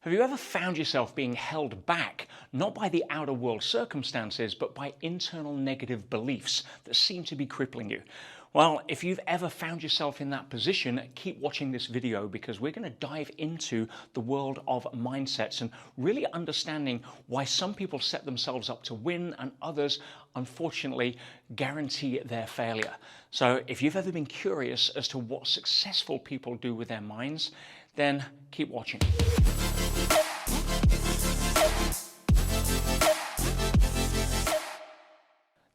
Have you ever found yourself being held back, not by the outer world circumstances, but by internal negative beliefs that seem to be crippling you? Well, if you've ever found yourself in that position, keep watching this video because we're going to dive into the world of mindsets and really understanding why some people set themselves up to win and others, unfortunately, guarantee their failure. So if you've ever been curious as to what successful people do with their minds, then keep watching.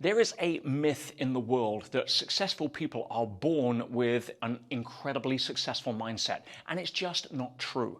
There is a myth in the world that successful people are born with an incredibly successful mindset, and it's just not true.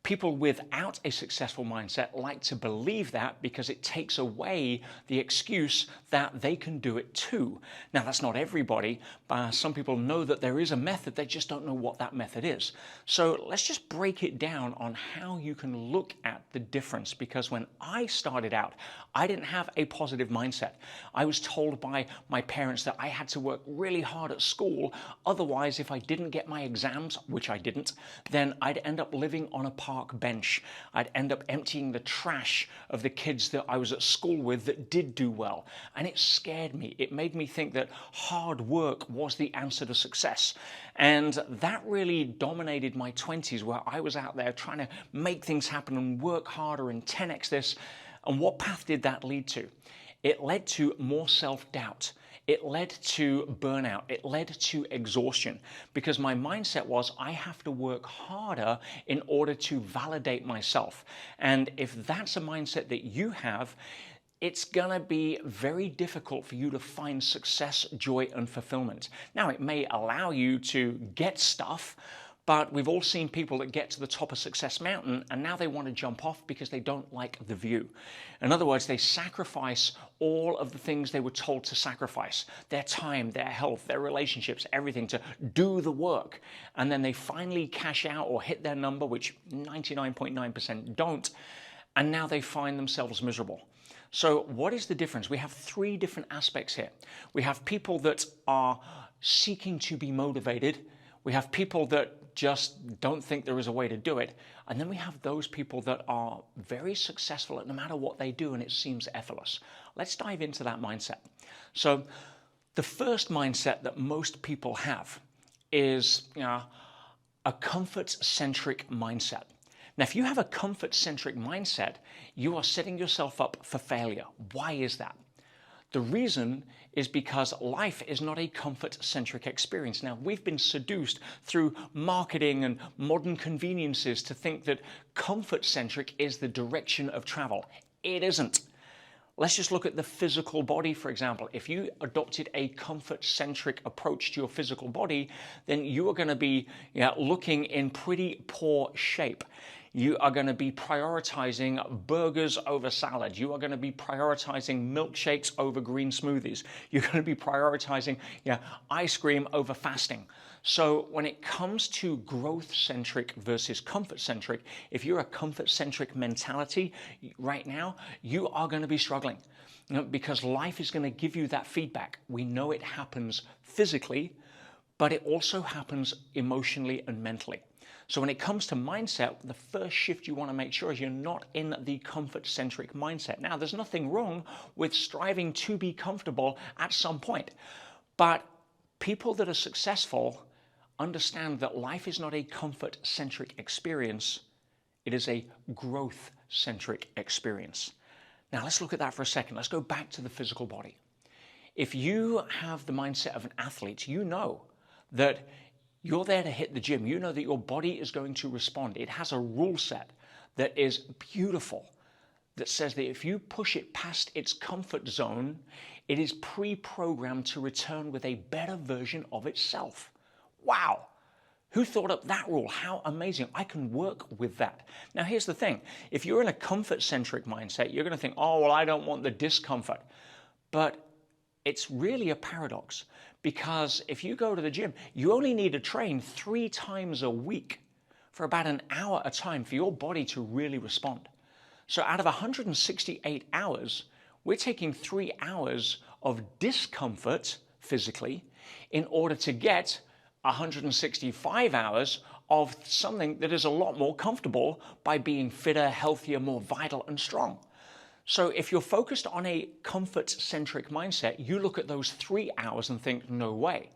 People without a successful mindset like to believe that because it takes away the excuse that they can do it too. Now, that's not everybody, but some people know that there is a method, they just don't know what that method is. So let's just break it down on how you can look at the difference, because when I started out, I didn't have a positive mindset. I was told by my parents that I had to work really hard at school, otherwise if I didn't get my exams, which I didn't, then I'd end up living on a park bench. I'd end up emptying the trash of the kids that I was at school with that did do well. And it scared me. It made me think that hard work was the answer to success. And that really dominated my 20s, where I was out there trying to make things happen and work harder and 10x this. And what path did that lead to? It led to more self-doubt. It led to burnout. It led to exhaustion, because my mindset was I have to work harder in order to validate myself. And if that's a mindset that you have, it's gonna be very difficult for you to find success, joy, and fulfillment. Now, it may allow you to get stuff, but we've all seen people that get to the top of Success Mountain and now they want to jump off because they don't like the view. In other words, they sacrifice all of the things they were told to sacrifice, their time, their health, their relationships, everything, to do the work. And then they finally cash out or hit their number, which 99.9% don't, and now they find themselves miserable. So what is the difference? We have three different aspects here. We have people that are seeking to be motivated. We have people that just don't think there is a way to do it. And then we have those people that are very successful at no matter what they do and it seems effortless. Let's dive into that mindset. So the first mindset that most people have is a comfort-centric mindset. Now, if you have a comfort-centric mindset, you are setting yourself up for failure. Why is that? The reason is because life is not a comfort-centric experience. Now, we've been seduced through marketing and modern conveniences to think that comfort-centric is the direction of travel. It isn't. Let's just look at the physical body, for example. If you adopted a comfort-centric approach to your physical body, then you are going to be looking in pretty poor shape. You are going to be prioritizing burgers over salad. You are going to be prioritizing milkshakes over green smoothies. You're going to be prioritizing ice cream over fasting. So when it comes to growth-centric versus comfort-centric, if you're a comfort-centric mentality right now, you are going to be struggling, because life is going to give you that feedback. We know it happens physically, but it also happens emotionally and mentally. So when it comes to mindset, the first shift you want to make sure is you're not in the comfort-centric mindset. Now, there's nothing wrong with striving to be comfortable at some point, but people that are successful understand that life is not a comfort-centric experience. It is a growth-centric experience. Now, let's look at that for a second. Let's go back to the physical body. If you have the mindset of an athlete, you know that you're there to hit the gym. You know that your body is going to respond. It has a rule set that is beautiful, that says that if you push it past its comfort zone, it is pre-programmed to return with a better version of itself. Wow! Who thought up that rule? How amazing. I can work with that. Now, here's the thing. If you're in a comfort-centric mindset, you're going to think, oh, well, I don't want the discomfort. But it's really a paradox, because if you go to the gym, you only need to train 3 times a week for about an hour at a time for your body to really respond. So out of 168 hours, we're taking 3 hours of discomfort physically in order to get 165 hours of something that is a lot more comfortable by being fitter, healthier, more vital and strong. So if you're focused on a comfort-centric mindset, you look at those 3 hours and think, no way.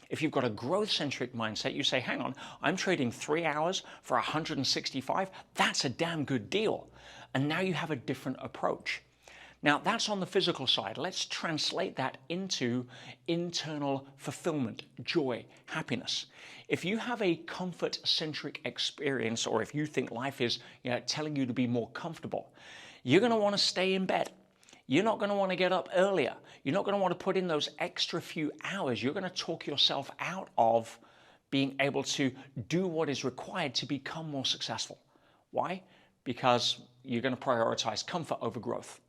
If you've got a growth-centric mindset, you say, hang on, I'm trading 3 hours for 165. That's a damn good deal. And now you have a different approach. Now, that's on the physical side. Let's translate that into internal fulfillment, joy, happiness. If you have a comfort-centric experience, or if you think life is telling you to be more comfortable, you're going to want to stay in bed. You're not going to want to get up earlier. You're not going to want to put in those extra few hours. You're going to talk yourself out of being able to do what is required to become more successful. Why? Because you're going to prioritize comfort over growth.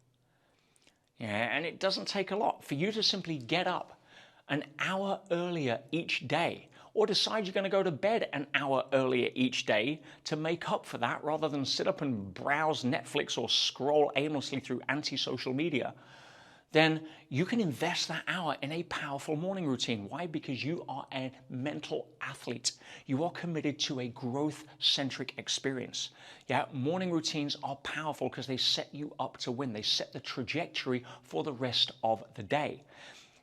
And it doesn't take a lot for you to simply get up an hour earlier each day, or decide you're going to go to bed an hour earlier each day to make up for that, rather than sit up and browse Netflix or scroll aimlessly through anti-social media. Then you can invest that hour in a powerful morning routine. Why? Because you are a mental athlete. You are committed to a growth-centric experience. Yeah, morning routines are powerful because they set you up to win. They set the trajectory for the rest of the day.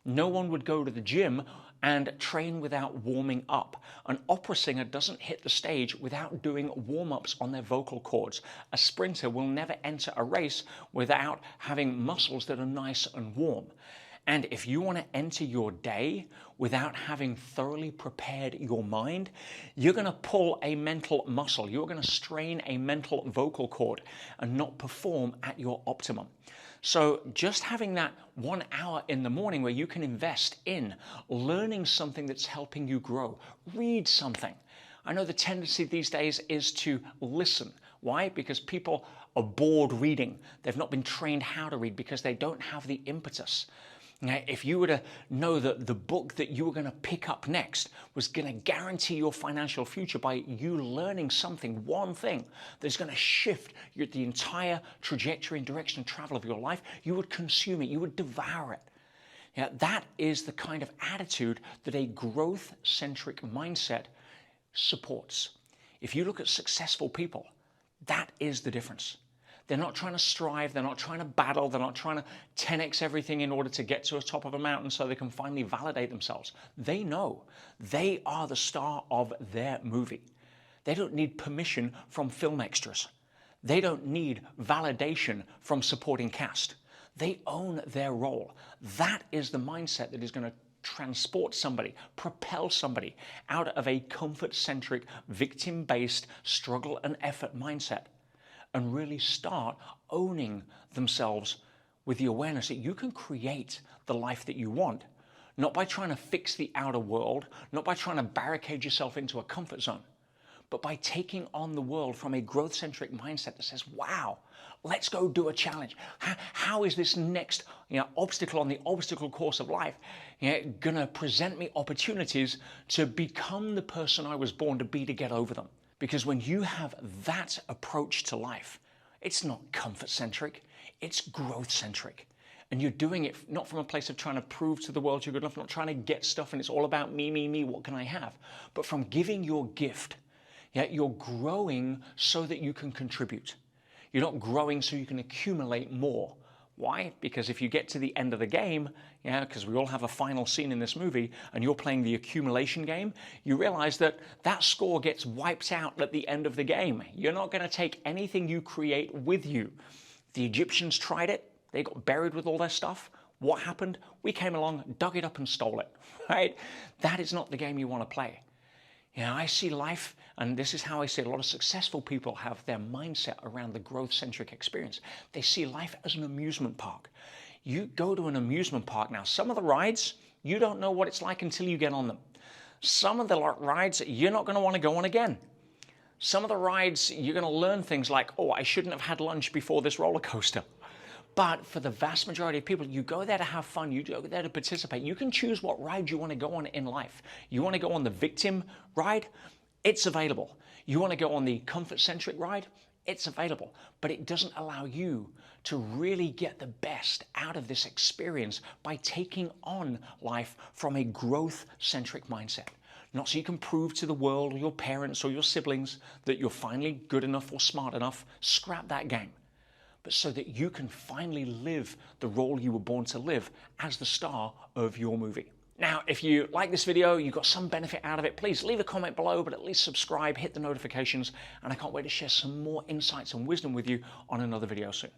No one would go to the gym and train without warming up. An opera singer doesn't hit the stage without doing warm-ups on their vocal cords. A sprinter will never enter a race without having muscles that are nice and warm. And if you want to enter your day without having thoroughly prepared your mind, you're going to pull a mental muscle. You're going to strain a mental vocal cord and not perform at your optimum. So just having that 1 hour in the morning where you can invest in learning something that's helping you grow, read something. I know the tendency these days is to listen. Why? Because people are bored reading. They've not been trained how to read because they don't have the impetus. Now, if you were to know that the book that you were going to pick up next was going to guarantee your financial future by you learning something, one thing that's going to shift the entire trajectory and direction and travel of your life, you would consume it, you would devour it. Yeah, that is the kind of attitude that a growth-centric mindset supports. If you look at successful people, that is the difference. They're not trying to strive, they're not trying to battle, they're not trying to 10x everything in order to get to the top of a mountain so they can finally validate themselves. They know they are the star of their movie. They don't need permission from film extras. They don't need validation from supporting cast. They own their role. That is the mindset that is going to transport somebody, propel somebody out of a comfort-centric, victim-based struggle and effort mindset, and really start owning themselves with the awareness that you can create the life that you want, not by trying to fix the outer world, not by trying to barricade yourself into a comfort zone, but by taking on the world from a growth-centric mindset that says, wow, let's go do a challenge. How is this next obstacle on the obstacle course of life going to present me opportunities to become the person I was born to be, to get over them? Because when you have that approach to life, it's not comfort-centric, it's growth-centric. And you're doing it not from a place of trying to prove to the world you're good enough, not trying to get stuff and it's all about me, what can I have? But from giving your gift. You're growing so that you can contribute. You're not growing so you can accumulate more. Why? Because if you get to the end of the game, because we all have a final scene in this movie, and you're playing the accumulation game, you realize that that score gets wiped out at the end of the game. You're not going to take anything you create with you. The Egyptians tried it. They got buried with all their stuff. What happened? We came along, dug it up and stole it, right? That is not the game you want to play. I see life, and this is how I see a lot of successful people have their mindset around the growth-centric experience. They see life as an amusement park. You go to an amusement park now, some of the rides, you don't know what it's like until you get on them. Some of the rides, you're not going to want to go on again. Some of the rides, you're going to learn things like, oh, I shouldn't have had lunch before this roller coaster. But for the vast majority of people, you go there to have fun, you go there to participate. You can choose what ride you want to go on in life. You want to go on the victim ride? It's available. You want to go on the comfort-centric ride? It's available. But it doesn't allow you to really get the best out of this experience by taking on life from a growth-centric mindset. Not so you can prove to the world or your parents or your siblings that you're finally good enough or smart enough. Scrap that game. But so that you can finally live the role you were born to live as the star of your movie. Now, if you like this video, you got some benefit out of it, please leave a comment below, but at least subscribe, hit the notifications, and I can't wait to share some more insights and wisdom with you on another video soon.